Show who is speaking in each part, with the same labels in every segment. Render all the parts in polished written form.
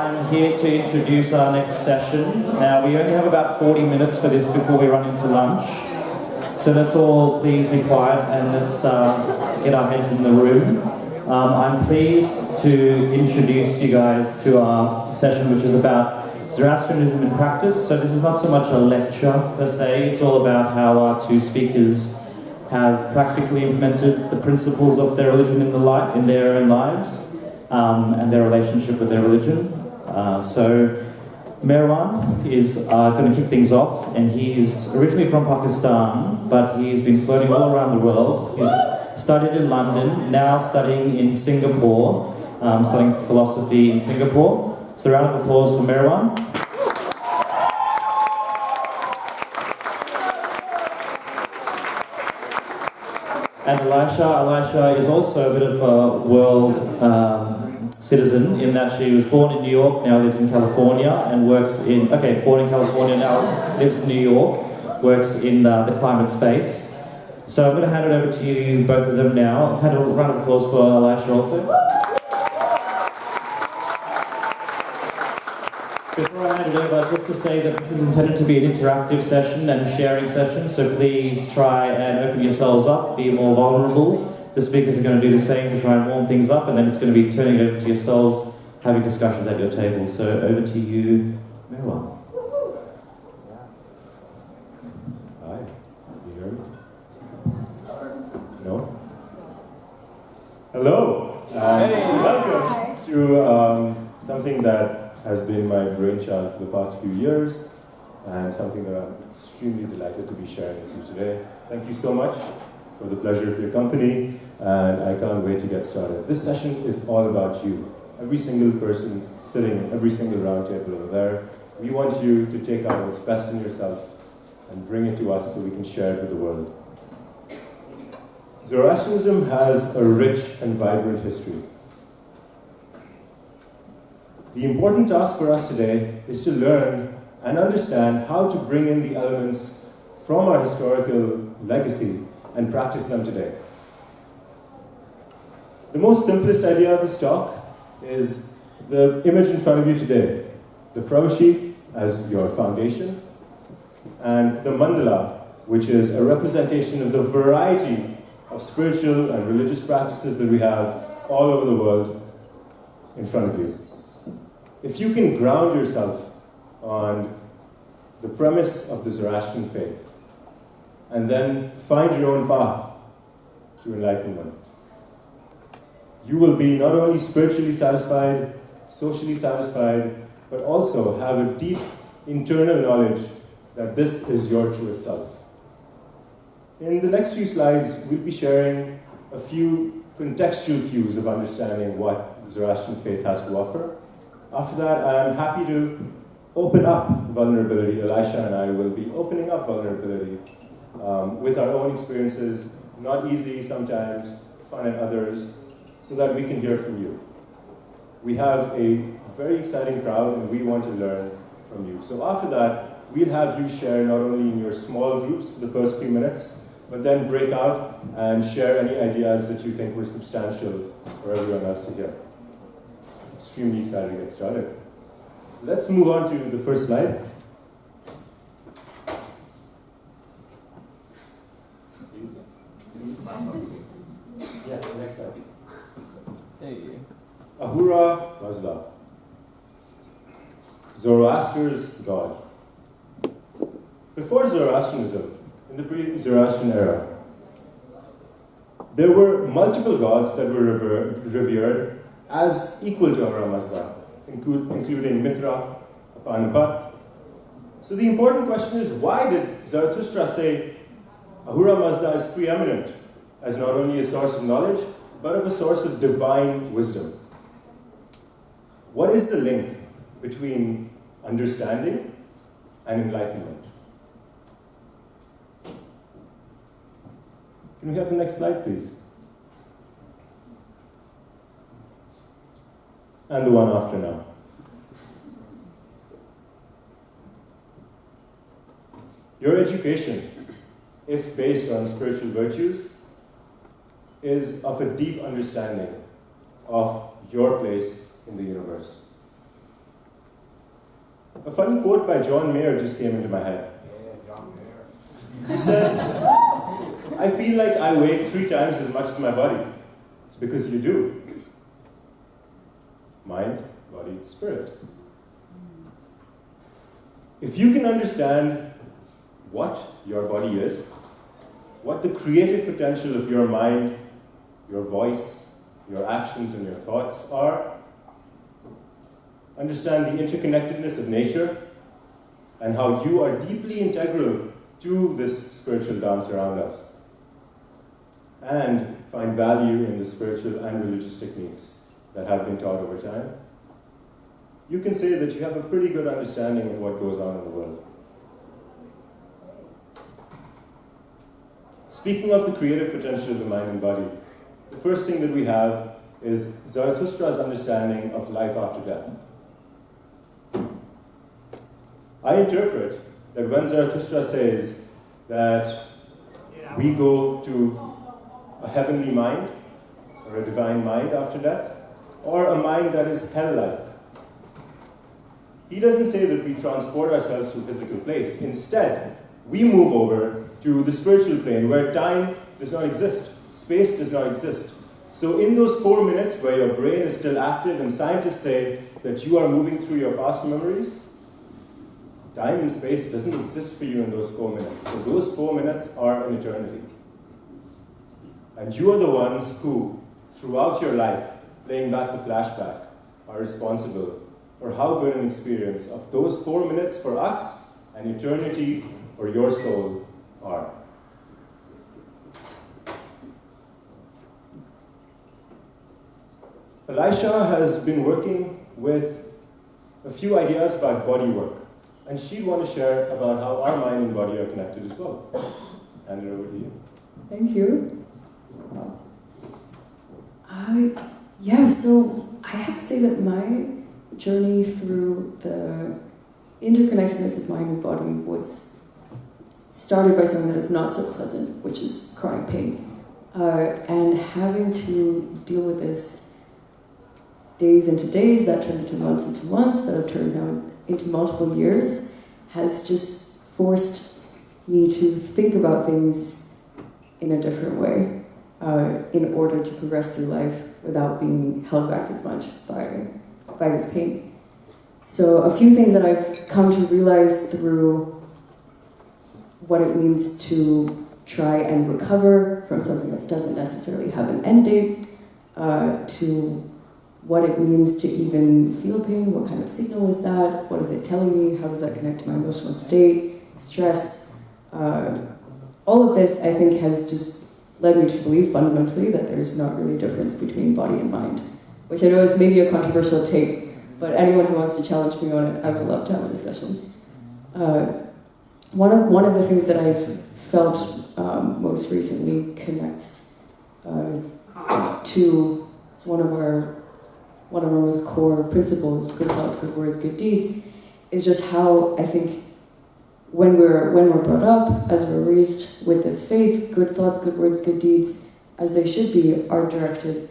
Speaker 1: I'm here to introduce our next session. Now, we only have about 40 minutes for this before we run into lunch. So let's all please be quiet and let's get our heads in the room. I'm pleased to introduce you guys to our session, which is about Zoroastrianism in practice. So this is not so much a lecture per se, it's all about how our two speakers have practically implemented the principles of their religion in their own lives. And their relationship with their religion. So Meherwan is going to kick things off, and he's originally from Pakistan, but he's been floating all around the world. He's studied in London, now studying in Singapore, studying philosophy in Singapore. So a round of applause for Meherwan. And Alaisha is also a bit of a world citizen in that she was born in New York, now lives in California, and works in, born in California, now lives in New York, works in the climate space. So I'm going to hand it over to you, both of them now. Had a round of applause for Alaisha also. Before I hand it over, just to say that this is intended to be an interactive session and a sharing session, so please try and open yourselves up, be more vulnerable. The speakers are going to do the same to try and warm things up, and then it's going to be turning it over to yourselves, having discussions at your table. So over to you, Meherwan.
Speaker 2: Hi, you hear me? No? Hello, and welcome to something that has been my brainchild for the past few years, and something that I'm extremely delighted to be sharing with you today. Thank you so much for the pleasure of your company, and I can't wait to get started. This session is all about you. Every single person sitting in every single round table over there. We want you to take out what's best in yourself and bring it to us so we can share it with the world. Zoroastrianism has a rich and vibrant history. The important task for us today is to learn and understand how to bring in the elements from our historical legacy and practice them today. The most simplest idea of this talk is the image in front of you today. The Fravashi as your foundation, and the mandala, which is a representation of the variety of spiritual and religious practices that we have all over the world in front of you. If you can ground yourself on the premise of the Zoroastrian faith, and then find your own path to enlightenment, you will be not only spiritually satisfied, socially satisfied, but also have a deep internal knowledge that this is your truest self. In the next few slides, we'll be sharing a few contextual cues of understanding what the Zoroastrian faith has to offer. After that, I'm happy to open up vulnerability. Alaisha and I will be opening up vulnerability with our own experiences, not easy sometimes, fun at others, so that we can hear from you. We have a very exciting crowd and we want to learn from you. So after that, we'll have you share not only in your small groups for the first few minutes, but then break out and share any ideas that you think were substantial for everyone else to hear. Extremely excited to get started. Let's move on to the first slide. Yes, the next slide. Ahura Mazda, Zoroaster's god. Before Zoroastrianism, in the pre-Zoroastrian era, there were multiple gods that were revered as equal to Ahura Mazda, including Mithra, Apanapat. So the important question is, why did Zarathustra say Ahura Mazda is preeminent as not only a source of knowledge, but of a source of divine wisdom? What is the link between understanding and enlightenment? Can we have the next slide, please? And the one after now. Your education, if based on spiritual virtues, is of a deep understanding of your place in the universe. A funny quote by John Mayer just came into my head. He said, I feel like I weigh 3 times as much as my body. It's because you do. Mind, body, spirit. If you can understand what your body is, what the creative potential of your mind, your voice, your actions and your thoughts are, understand the interconnectedness of nature and how you are deeply integral to this spiritual dance around us, and find value in the spiritual and religious techniques that have been taught over time, you can say that you have a pretty good understanding of what goes on in the world. Speaking of the creative potential of the mind and body, the first thing that we have is Zarathustra's understanding of life after death. I interpret that when Zarathustra says that we go to a heavenly mind, or a divine mind after death, or a mind that is hell-like, he doesn't say that we transport ourselves to a physical place. Instead, we move over to the spiritual plane where time does not exist, space does not exist. So in those 4 minutes where your brain is still active and scientists say that you are moving through your past memories, time and space doesn't exist for you in those 4 minutes. So those 4 minutes are an eternity. And you are the ones who, throughout your life, playing back the flashback, are responsible for how good an experience of those 4 minutes for us and eternity for your soul are. Alaisha has been working with a few ideas about body work, and she'd want to share about how our mind and body are connected as well. Hand it over to you.
Speaker 3: Thank you. So I have to say that my journey through the interconnectedness of mind and body was started by something that is not so pleasant, which is chronic pain. And having to deal with this days into days, that turned into months, that have turned down into multiple years, has just forced me to think about things in a different way in order to progress through life without being held back as much by this pain. So a few things that I've come to realize through what it means to try and recover from something that doesn't necessarily have an end date, to what it means to even feel pain, what kind of signal is that, what is it telling me, how does that connect to my emotional state, stress. All of this, I think, has just led me to believe fundamentally that there's not really a difference between body and mind, which I know is maybe a controversial take, but anyone who wants to challenge me on it, I would love to have a discussion. One of the things that I've felt most recently connects to one of our most core principles, good thoughts, good words, good deeds, is just how I think when we're brought up, as we're raised with this faith, good thoughts, good words, good deeds, as they should be, are directed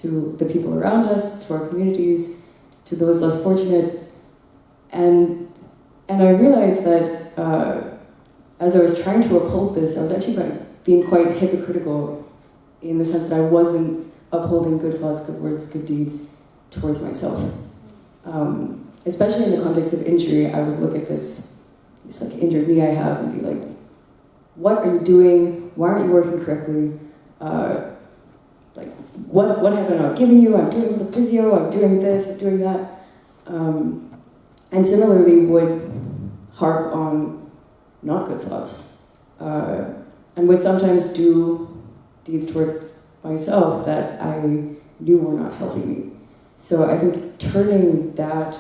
Speaker 3: to the people around us, to our communities, to those less fortunate. And I realized that as I was trying to uphold this, I was actually being quite hypocritical in the sense that I wasn't upholding good thoughts, good words, good deeds towards myself. Especially in the context of injury, I would look at this like injured knee I have and be like, what are you doing? Why aren't you working correctly? What have I not given you? I'm doing the physio, I'm doing this, I'm doing that. And similarly would harp on not good thoughts. And would sometimes do deeds towards myself that I knew were not helping me. So I think turning that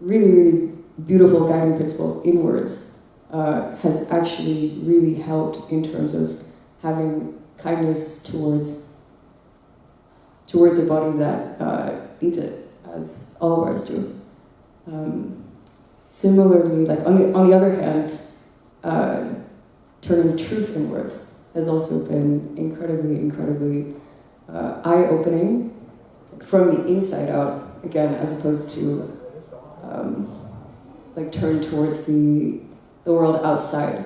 Speaker 3: really, really beautiful guiding principle inwards has actually really helped in terms of having kindness towards a body that needs it, as all of ours do. Similarly, like on the other hand, turning truth inwards has also been incredibly eye-opening from the inside out, again, as opposed to like turn towards the world outside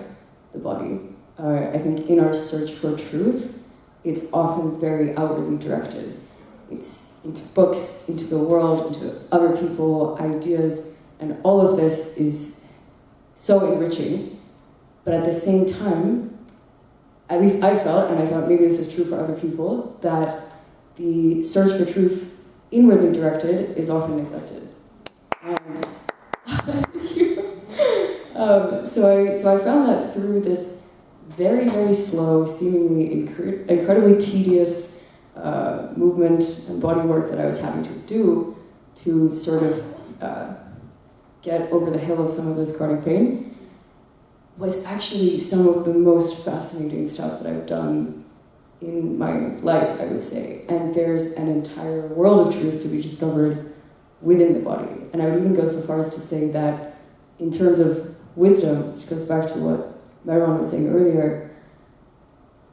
Speaker 3: the body. I think in our search for truth, it's often very outwardly directed. It's into books, into the world, into other people, ideas, and all of this is so enriching. But at the same time, at least I felt, and I thought maybe this is true for other people, that the search for truth inwardly directed is often neglected. And thank you. So I found that through this very, very slow, seemingly incredibly tedious movement and body work that I was having to do to sort of get over the hill of some of this chronic pain was actually some of the most fascinating stuff that I've done in my life, I would say. And there's an entire world of truth to be discovered within the body. And I would even go so far as to say that in terms of wisdom, which goes back to what Meherwan was saying earlier,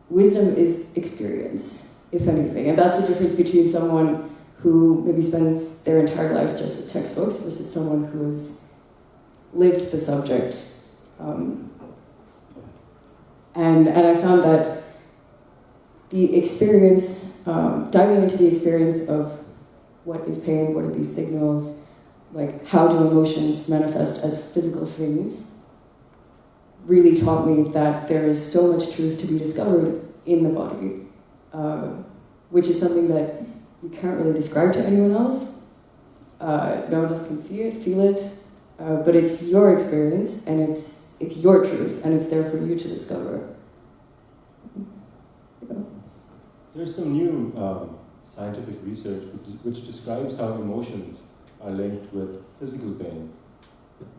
Speaker 3: wisdom is experience, if anything. And that's the difference between someone who maybe spends their entire lives just with textbooks versus someone who's lived the subject. And I found that the experience, diving into the experience of what is pain, what are these signals, like how do emotions manifest as physical things, really taught me that there is so much truth to be discovered in the body, which is something that you can't really describe to anyone else. No one else can see it, feel it, but it's your experience and it's your truth and it's there for you to discover. Yeah.
Speaker 2: There's some new scientific research which describes how emotions are linked with physical pain.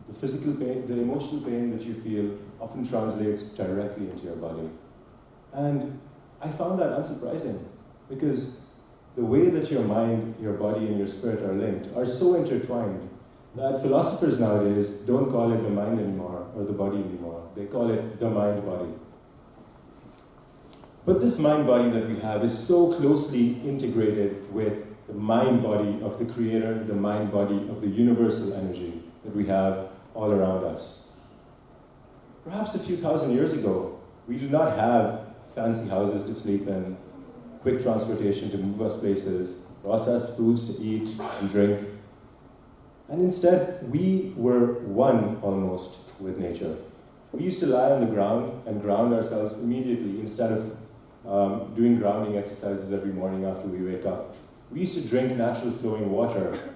Speaker 2: The physical pain, the emotional pain that you feel often translates directly into your body. And I found that unsurprising because the way that your mind, your body, and your spirit are linked are so intertwined that philosophers nowadays don't call it the mind anymore or the body anymore. They call it the mind-body. But this mind-body that we have is so closely integrated with the mind-body of the Creator, the mind-body of the universal energy that we have all around us. Perhaps a few thousand years ago, we did not have fancy houses to sleep in, quick transportation to move us places, processed foods to eat and drink. And instead, we were one almost with nature. We used to lie on the ground and ground ourselves immediately instead of doing grounding exercises every morning after we wake up. We used to drink natural flowing water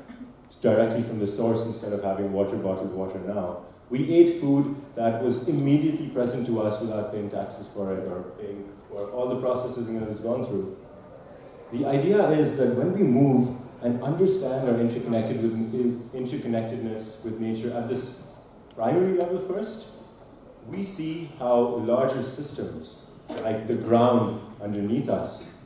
Speaker 2: directly from the source instead of having bottled water now. We ate food that was immediately present to us without paying taxes for it or paying for all the processing that it's gone through. The idea is that when we move and understand our interconnectedness with nature at this primary level first, we see how larger systems, like the ground underneath us,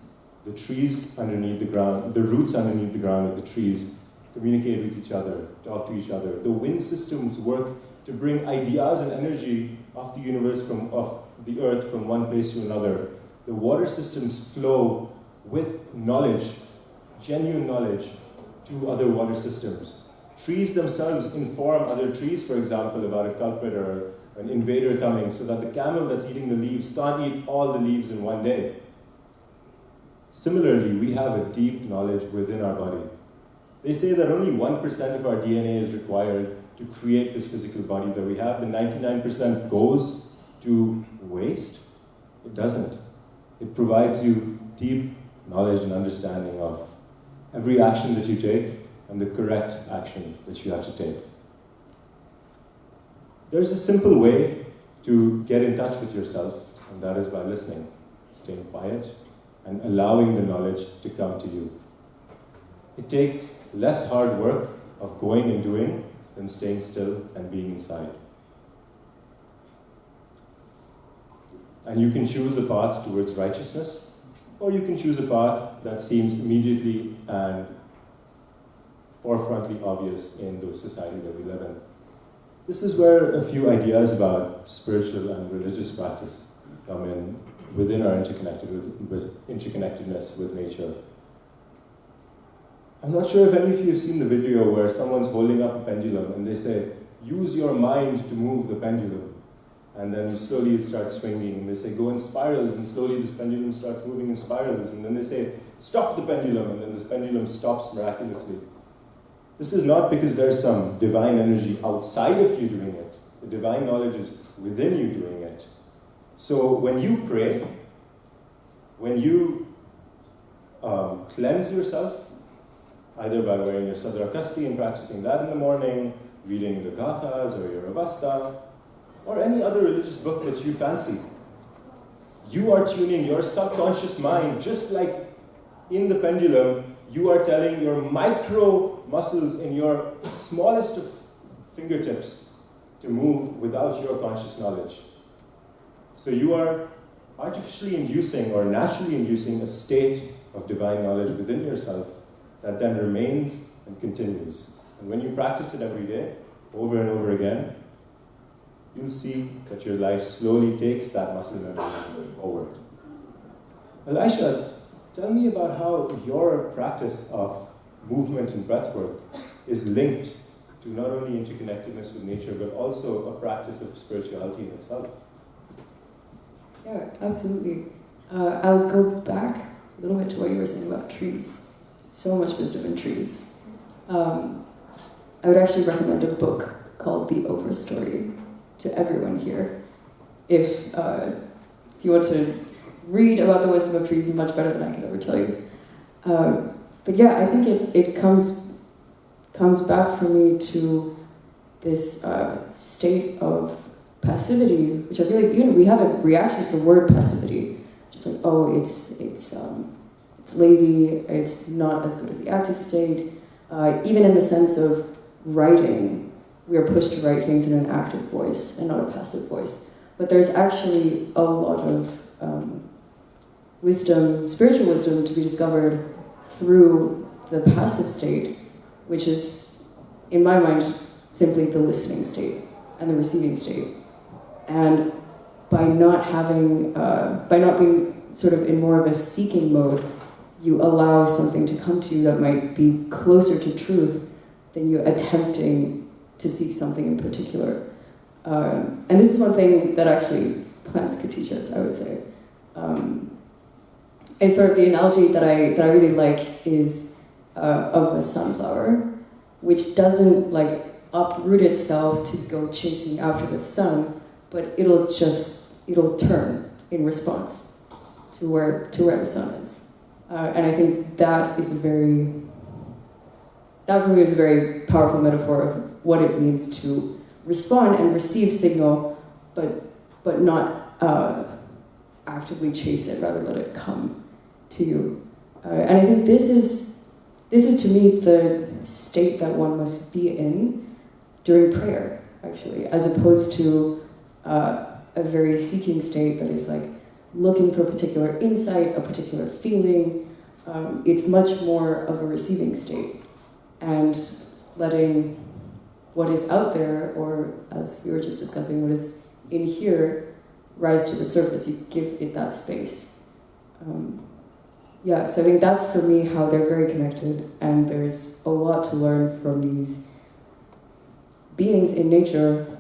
Speaker 2: the trees underneath the ground, the roots underneath the ground of the trees, communicate with each other, talk to each other. The wind systems work to bring ideas and energy of the universe, of the earth from one place to another. The water systems flow with knowledge, genuine knowledge, to other water systems. Trees themselves inform other trees, for example, about a culprit or an invader coming, so that the camel that's eating the leaves can't eat all the leaves in one day. Similarly, we have a deep knowledge within our body. They say that only 1% of our DNA is required to create this physical body that we have. The 99% goes to waste. It doesn't. It provides you deep knowledge and understanding of every action that you take and the correct action that you have to take. There's a simple way to get in touch with yourself, and that is by listening, staying quiet, and allowing the knowledge to come to you. It takes less hard work of going and doing than staying still and being inside. And you can choose a path towards righteousness, or you can choose a path that seems immediately and forefrontly obvious in the society that we live in. This is where a few ideas about spiritual and religious practice come in within our interconnectedness with nature. I'm not sure if any of you have seen the video where someone's holding up a pendulum and they say, use your mind to move the pendulum. And then slowly it starts swinging. And they say, go in spirals, and slowly this pendulum starts moving in spirals. And then they say, stop the pendulum, and then this pendulum stops miraculously. This is not because there's some divine energy outside of you doing it. The divine knowledge is within you doing it. So when you pray, when you cleanse yourself, either by wearing your Zoroastrian and practicing that in the morning, reading the Gathas or your Avasta, or any other religious book that you fancy, you are tuning your subconscious mind, just like in the pendulum, you are telling your micro muscles in your smallest of fingertips to move without your conscious knowledge. So you are artificially inducing or naturally inducing a state of divine knowledge within yourself that then remains and continues. And when you practice it every day, over and over again, you'll see that your life slowly takes that muscle memory forward. Alaisha, tell me about how your practice of movement and breathwork is linked to not only interconnectedness with nature, but also a practice of spirituality in itself.
Speaker 3: Yeah, absolutely. I'll go back a little bit to what you were saying about trees. So much wisdom in trees. I would actually recommend a book called The Overstory to everyone here. If you want to read about the wisdom of trees, much better than I could ever tell you. But yeah, I think it comes back for me to this state of passivity, which I feel like even we have a reaction to the word passivity. Just like, oh, it's lazy, it's not as good as the active state. Even in the sense of writing, we are pushed to write things in an active voice and not a passive voice. But there's actually a lot of wisdom, spiritual wisdom, to be discovered through the passive state, which is, in my mind, simply the listening state and the receiving state. And by not being sort of in more of a seeking mode, you allow something to come to you that might be closer to truth than you attempting to seek something in particular. And this is one thing that actually plants could teach us, I would say. And sort of the analogy that I really like is of a sunflower, which doesn't like uproot itself to go chasing after the sun, but it'll turn in response to where the sun is. And I think that for me is a very powerful metaphor of what it means to respond and receive signal, but not actively chase it, rather let it come to you. And I think this is to me the state that one must be in during prayer, actually, as opposed to a very seeking state that is like looking for a particular insight, a particular feeling. It's much more of a receiving state, and letting what is out there, or as we were just discussing, what is in here, rise to the surface. You give it that space. So I think that's for me how they're very connected, and there's a lot to learn from these beings in nature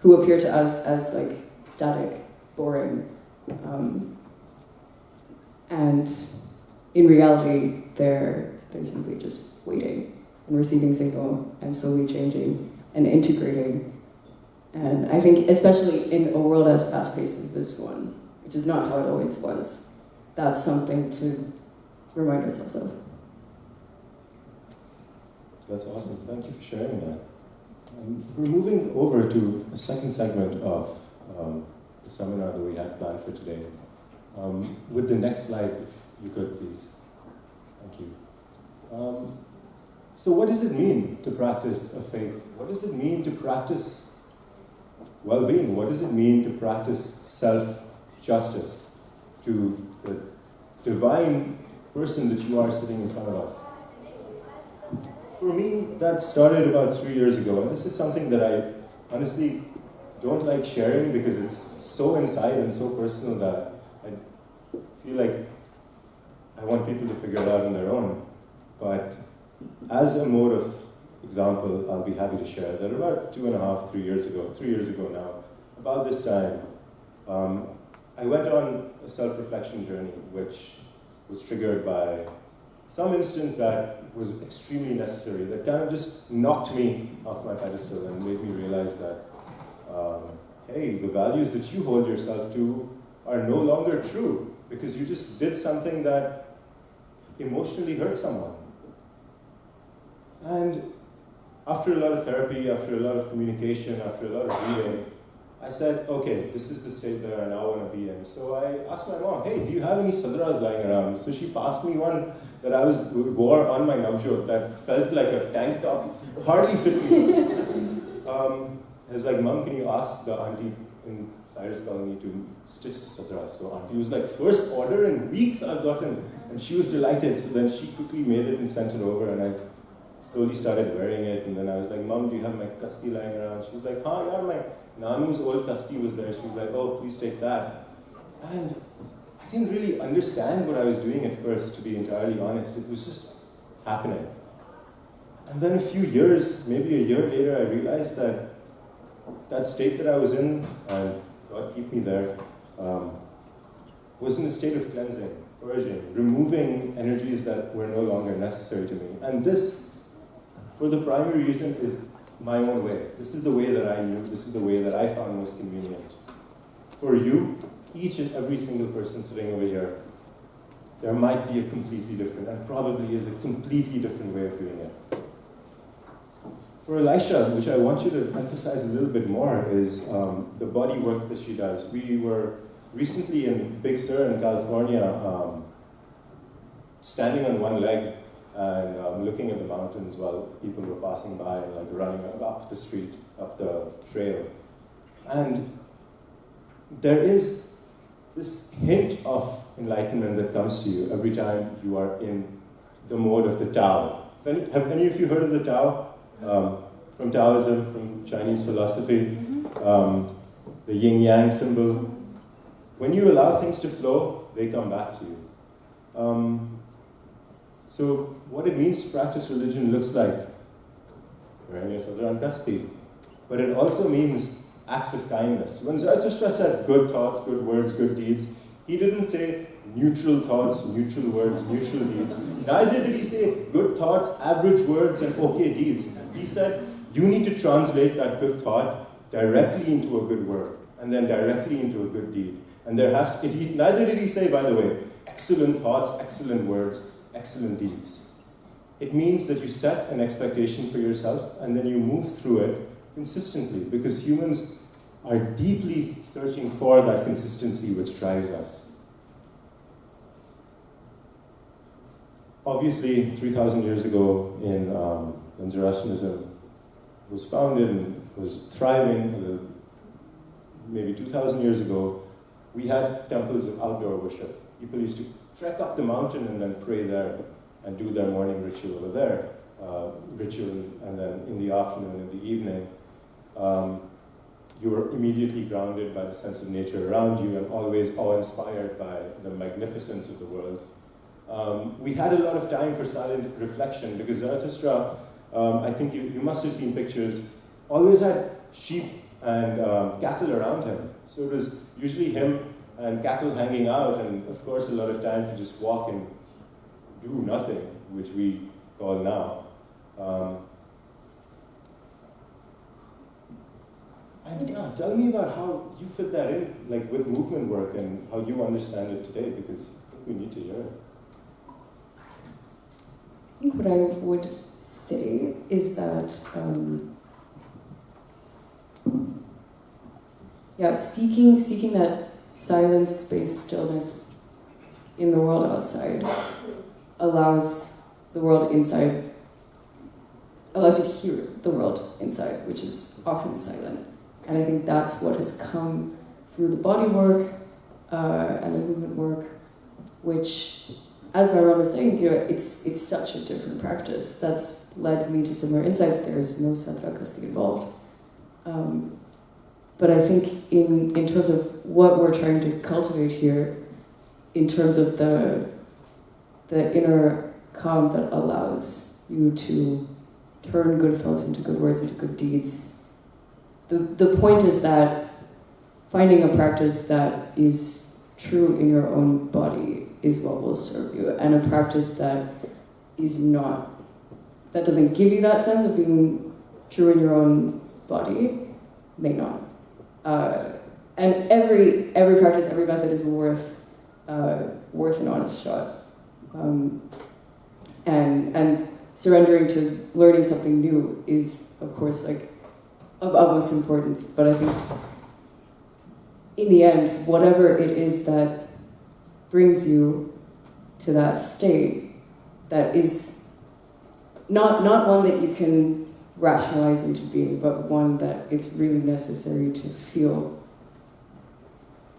Speaker 3: who appear to us as like static, boring, and in reality they're simply just waiting and receiving signal and slowly changing and integrating. And I think especially in a world as fast-paced as this one, which is not how it always was, that's something to remind ourselves of.
Speaker 2: That's awesome. Thank you for sharing that. We're moving over to a second segment of the seminar that we had planned for today. With the next slide, if you could, please. Thank you. So what does it mean to practice a faith? What does it mean to practice well-being? What does it mean to practice self-justice to the divine person that you are sitting in front of us? For me, that started about 3 years ago, and this is something that I honestly don't like sharing because it's so inside and so personal that I feel like I want people to figure it out on their own. But as a mode of example I'll be happy to share that about 2.5, 3 years ago now, about this time, I went on a self-reflection journey which was triggered by some instant that was extremely necessary, that kind of just knocked me off my pedestal and made me realize that, hey, the values that you hold yourself to are no longer true because you just did something that emotionally hurt someone. And after a lot of therapy, after a lot of communication, after a lot of reading, I said, okay, this is the state that I now want to be in. So I asked my mom, hey, do you have any sadras lying around? So she passed me one that I wore on my navjot that felt like a tank top, hardly fit me. I was like, Mom, can you ask the auntie in Cyrus Colony to stitch the sadra? So auntie was like, first order in weeks I've gotten. And she was delighted. So then she quickly made it and sent it over, and I slowly started wearing it. And then I was like, Mom, do you have my kasti lying around? She was like, yeah, my Nanu's old kasti was there. She was like, oh, please take that. And I didn't really understand what I was doing at first, to be entirely honest. It was just happening. And then a few years, maybe a year later, I realized that that state that I was in, and God keep me there, was in a state of cleansing, purging, removing energies that were no longer necessary to me. And this, for the primary reason, is my own way. This is the way that I knew, this is the way that I found most convenient. For you, each and every single person sitting over here, there might be a completely different, and probably is a completely different way of doing it. For Alaisha, which I want you to emphasize a little bit more, is the body work that she does. We were recently in Big Sur in California, standing on one leg and looking at the mountains while people were passing by and like running up the street, up the trail. And there is this hint of enlightenment that comes to you every time you are in the mode of the Tao. Have any of you heard of the Tao? From Taoism, from Chinese philosophy, the yin-yang symbol. When you allow things to flow, they come back to you. So what it means to practice religion looks like wearing your sadra and kasti, but it also means acts of kindness. When Zoroastrian said good thoughts, good words, good deeds, he didn't say neutral thoughts, neutral words, neutral deeds. Neither did he say good thoughts, average words, and okay deeds. He said you need to translate that good thought directly into a good word, and then directly into a good deed. And neither did he say, by the way, excellent thoughts, excellent words, excellent deeds. It means that you set an expectation for yourself, and then you move through it consistently, because humans are deeply searching for that consistency which drives us. Obviously, 3,000 years ago, when Zoroastrianism was founded and was thriving, maybe 2,000 years ago, we had temples of outdoor worship. People used to trek up the mountain and then pray there and do their morning ritual over there. And then in the afternoon, in the evening, you were immediately grounded by the sense of nature around you and always awe-inspired by the magnificence of the world. We had a lot of time for silent reflection because Zarathustra, I think you must have seen pictures, always had sheep and cattle around him. So it was usually him and cattle hanging out, and of course a lot of time to just walk and do nothing, which we call now. And yeah, tell me about how you fit that in, like with movement work, and how you understand it today, because I think we need to hear it.
Speaker 3: I think what I would say is that, seeking that silence, space, stillness in the world outside allows the world inside, allows you to hear the world inside, which is often silent. And I think that's what has come through the body work and the movement work, which, as Meherwan was saying, it's such a different practice. That's led me to similar insights. There's no sadhana kasti involved. But I think in terms of what we're trying to cultivate here, in terms of the inner calm that allows you to turn good thoughts into good words, into good deeds. The point is that finding a practice that is true in your own body is what will serve you, and a practice that is not, that doesn't give you that sense of being true in your own body, may not. And every practice, every method is worth an honest shot. And surrendering to learning something new is, of course, like of utmost importance. But I think, in the end, whatever it is that brings you to that state, that is not one that you can rationalize into being, but one that it's really necessary to feel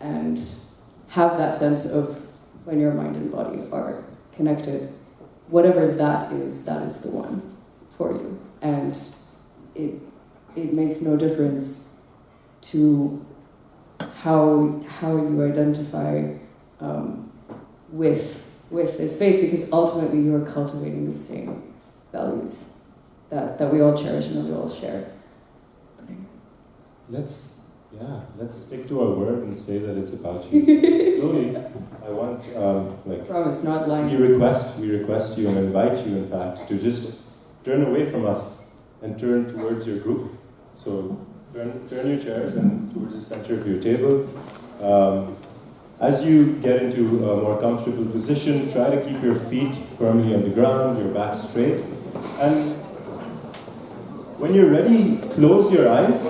Speaker 3: and have that sense of when your mind and body are connected. Whatever that is the one for you. And it makes no difference to how you identify with this faith, because ultimately you're cultivating the same values that we all cherish and that we all share.
Speaker 2: Let's stick to our word and say that it's about you. Slowly, I want,
Speaker 3: Promise, not lying.
Speaker 2: we request you and invite you, in fact, to just turn away from us and turn towards your group. So turn your chairs and towards the center of your table. As you get into a more comfortable position, try to keep your feet firmly on the ground, your back straight. And when you're ready, close your eyes.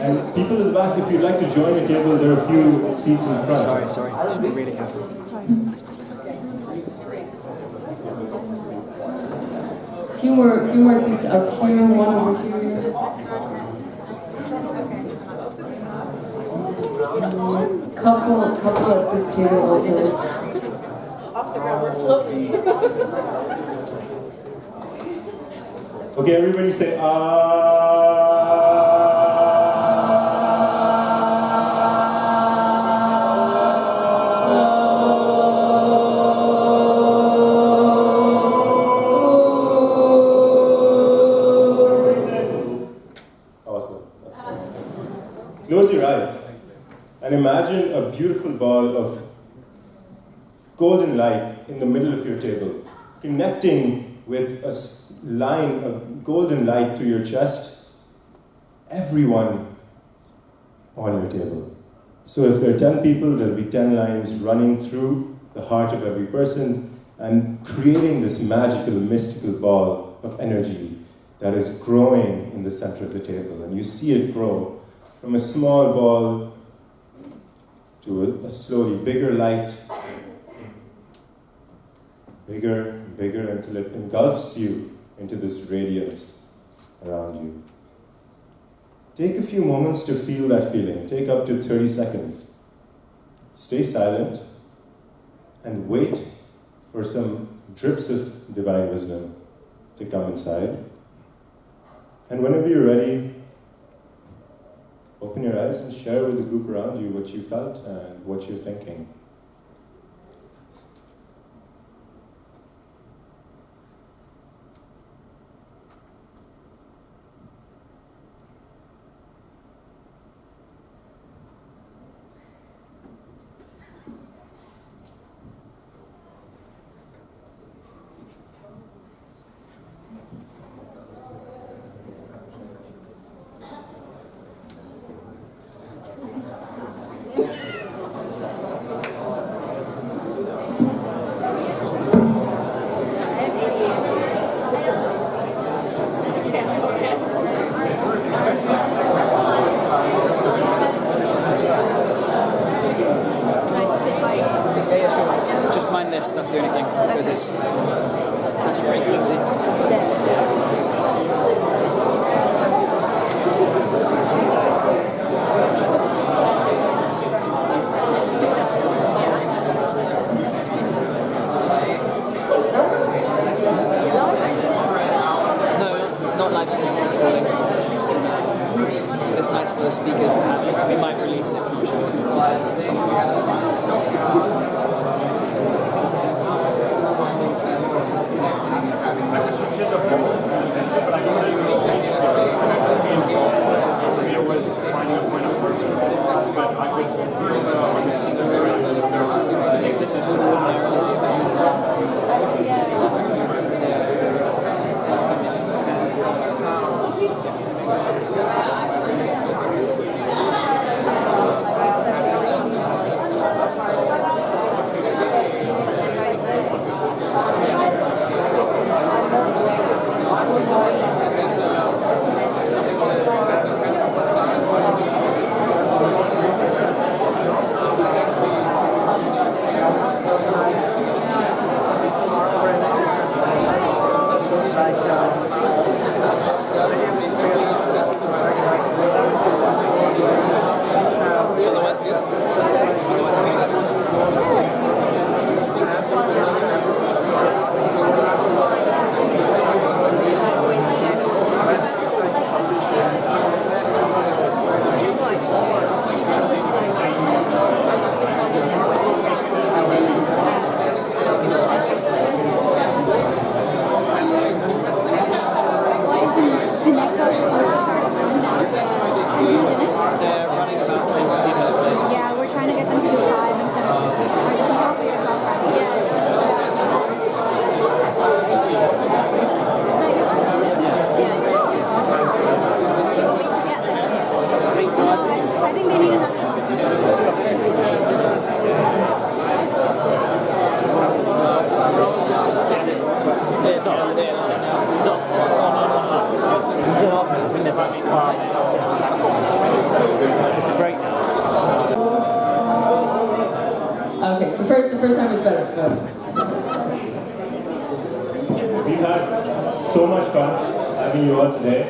Speaker 2: And people at the back, if you'd like to join the table, there are a few seats in front.
Speaker 4: Sorry. Should be really careful.
Speaker 3: Few more seats up here, one over here. Couple at this table also.
Speaker 5: Off the ground, we're floating.
Speaker 2: Okay, everybody say Awesome. Close your eyes and imagine a beautiful ball of golden light in the middle of your table, connecting with a line of golden light to your chest, everyone on your table. So if there are 10 people, there'll be 10 lines running through the heart of every person and creating this magical, mystical ball of energy that is growing in the center of the table. And you see it grow from a small ball to a slowly bigger light, bigger and bigger, until it engulfs you into this radiance around you. Take a few moments to feel that feeling. Take up to 30 seconds. Stay silent and wait for some drips of divine wisdom to come inside. And whenever you're ready, open your eyes and share with the group around you what you felt and what you're thinking.
Speaker 4: That's the only thing, because it's actually pretty flimsy. No, not live stream, just recording. But it's nice for the speakers to have it. We might release it, I'm not sure. Spoon would Meherwan about otherwise good. Otherwise having that time.
Speaker 6: The next house is supposed to start at 9 now. And who's in it?
Speaker 4: They're running about 10-15 minutes late.
Speaker 6: Yeah, we're trying to get them to do 5 instead of 50. Are the people for your talk ready? Yeah.
Speaker 5: Do you want me to get them here?
Speaker 6: I think they need another one.
Speaker 7: It's on. He's off. I think they might be quiet. It's a break now.
Speaker 3: Okay, the first time was better. Go.
Speaker 2: We've had so much fun having you all today,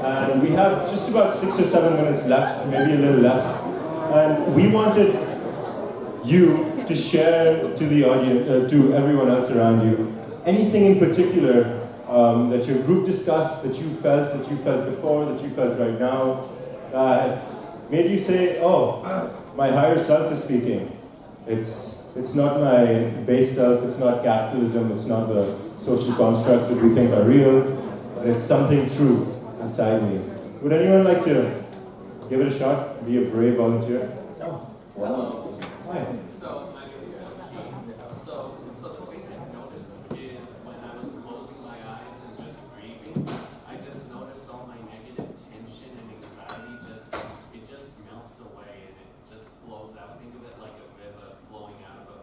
Speaker 2: and we have just about 6 or 7 minutes left, maybe a little less. And we wanted you to share to the audience, to everyone else around you, anything in particular that your group discussed, that you felt before, that you felt right now, made you say, oh, my higher self is speaking. It's not my base self, it's not capitalism, it's not the social constructs that we think are real, but it's something true inside me. Would anyone like to give it a shot, be a brave volunteer?
Speaker 1: Oh, well,
Speaker 2: Hi.
Speaker 8: So, my name is So the thing I noticed is when I was closing my eyes and just breathing, I just noticed all my negative tension and anxiety it just melts away and it just flows out. Think of it like a river flowing out of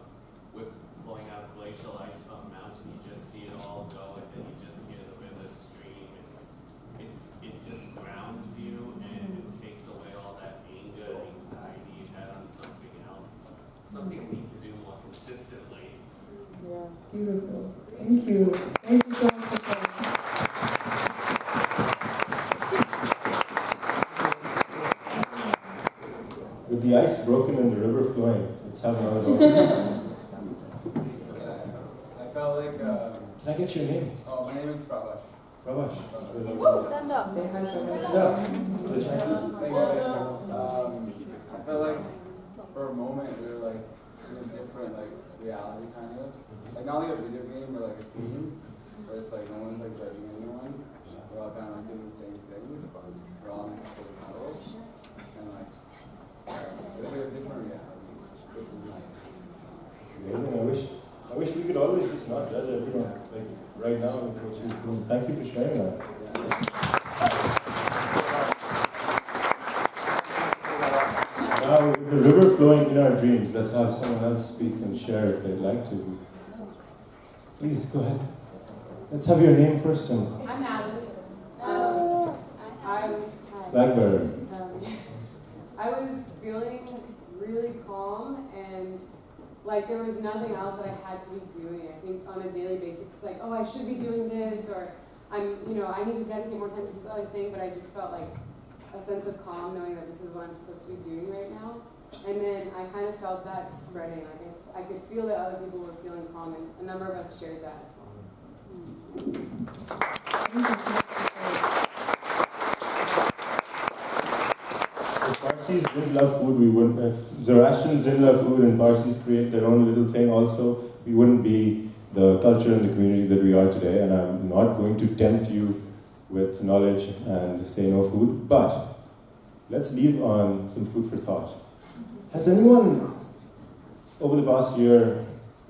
Speaker 8: glacial ice from a mountain. You just see it all go and then you just hear the river stream. It just grounds you and it takes away all that anger and anxiety you had on something else. Something we need to do more consistently.
Speaker 3: Yeah, beautiful. Thank you. Thank you so much for sharing.
Speaker 2: With the ice broken and the river flowing, let's have another go.
Speaker 9: I felt like,
Speaker 2: Can I get your name?
Speaker 9: oh, my name is Prabhash.
Speaker 2: Prabhash.
Speaker 5: Stand up.
Speaker 3: Say hi, Trevor.
Speaker 9: I felt like for a moment we were like in a different like reality kind of. Like not like a video game or like a game where it's like no one's like judging anyone. We're all kind of like doing the same thing. We're all in the same level. And like it's like a different reality. Which is nice.
Speaker 2: Amazing. I wish we could always just not judge everyone like right now. Which is cool. Thank you for sharing that. Now, with the river flowing in our dreams, let's have someone else speak and share if they'd like to. Please go ahead. Let's have your name first and
Speaker 10: I'm Natalie.
Speaker 2: flag bearer.
Speaker 10: I was feeling really calm and like there was nothing else that I had to be doing. I think on a daily basis, it's like, oh, I should be doing this, or I need to dedicate more time to this other thing, but I just felt like a sense of calm knowing that this is what I'm supposed to be doing right now. And then I kind of felt that spreading. Like I could feel that other people were feeling calm, and a number of us shared that as well.
Speaker 2: If Parsis didn't love food, we wouldn't. If Zoroastrians didn't love food and Parsis create their own little thing also, we wouldn't be the culture and the community that we are today. And I'm not going to tempt you with knowledge and say no food, but let's leave on some food for thought. Has anyone over the past year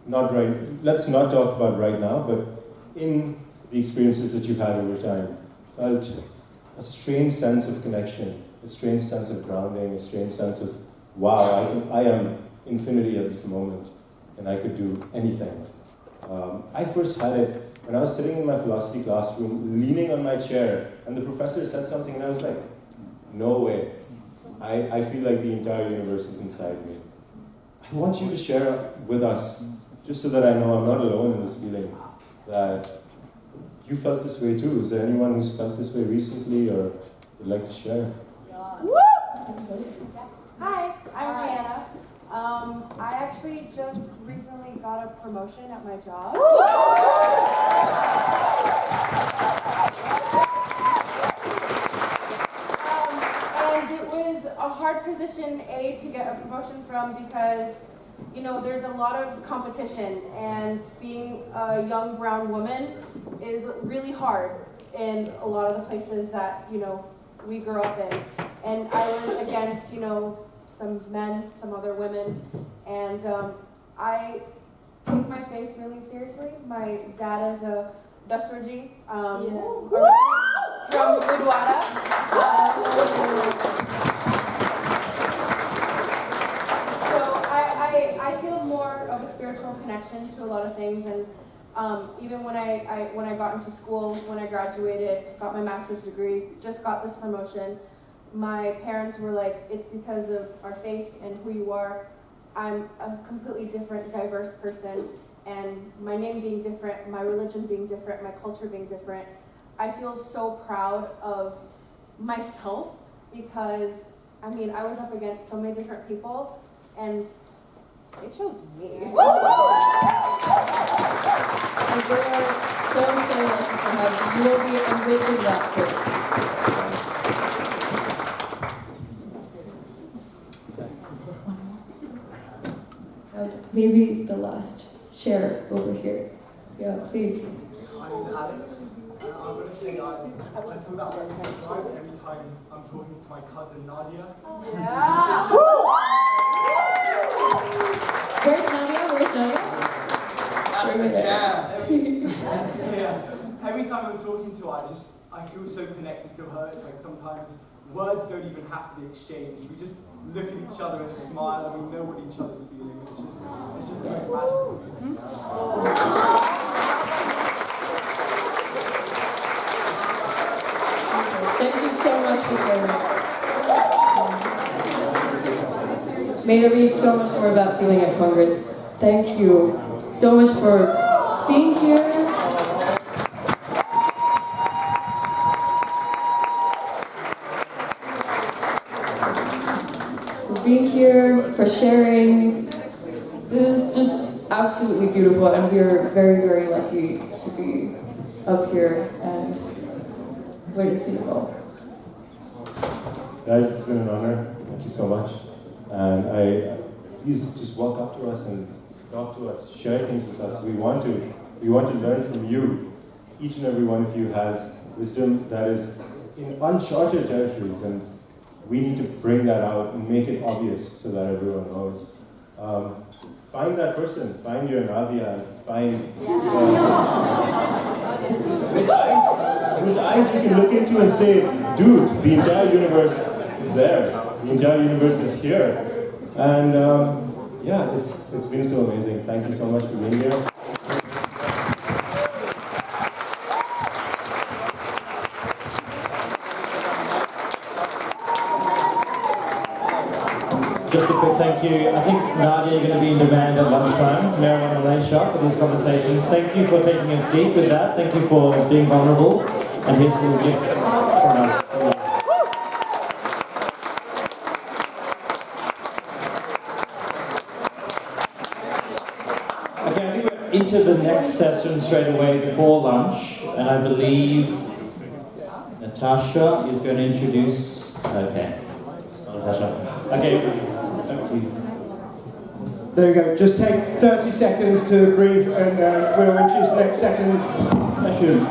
Speaker 2: let's not talk about right now, but in the experiences that you've had over time, felt a strange sense of connection, a strange sense of grounding, a strange sense of, wow, I am infinity at this moment, and I could do anything. I first had it when I was sitting in my philosophy classroom, leaning on my chair, and the professor said something, and I was like, no way. I feel like the entire universe is inside me. I want you to share with us, just so that I know I'm not alone in this feeling, that you felt this way too. Is there anyone who's felt this way recently or would like to share?
Speaker 11: Hi, I'm Rihanna. I actually just recently got a promotion at my job. And it was a hard position, to get a promotion from because, you know, there's a lot of competition, and being a young brown woman is really hard in a lot of the places that, you know, we grew up in. And I was against, you know, some men, some other women, and I take my faith really seriously. My dad is a Dastarji from Budwada. I feel more of a spiritual connection to a lot of things, and even when I got into school, when I graduated, got my master's degree, just got this promotion, my parents were like, it's because of our faith and who you are. I'm a completely different, diverse person, and my name being different, my religion being different, my culture being different, I feel so proud of myself because, I mean, I was up against so many different people, and they chose me.
Speaker 3: And we are so lucky to have you. You will be enriching that course. Maybe the last share over here. Yeah, please.
Speaker 12: I'm Alex. I'm going to say I feel that very vibe every time I'm talking to my cousin Nadia.
Speaker 11: Yeah.
Speaker 3: Where's Nadia? Where's Nadia?
Speaker 12: Every time I'm talking to her, I feel so connected to her. It's like sometimes words don't even have to be exchanged. We just look at each other and smile, and we know what each other's feeling. It's just the most magical feeling.
Speaker 3: Thank you so much for sharing. May there be so much more about feeling at Congress. Thank you so much for being here. For being here, for sharing. This is just absolutely beautiful, and we are very, very lucky to be up here and witnessing it all.
Speaker 2: Guys, it's been an honor. Thank you so much. And please just walk up to us and talk to us, share things with us. We want to learn from you. Each and every one of you has wisdom that is in uncharted territories, and we need to bring that out and make it obvious so that everyone knows. Find that person, find your Nadia, and find whose eyes you can look into and say, dude, the entire universe is there. The entire universe is here. And yeah, it's been so amazing. Thank you so much for being here.
Speaker 1: Just a quick thank you. I think Nadia, you're going to be in demand at lunchtime. Meherwan and Alaisha for these conversations. Thank you for taking us deep with that. Thank you for being vulnerable. And here's a little gift from us. Okay, I think we're into the next session straight away before lunch. And I believe Natasha is going to introduce... Okay. Natasha. Okay.
Speaker 13: There we go. Just take 30 seconds to breathe, and we'll introduce the next second session.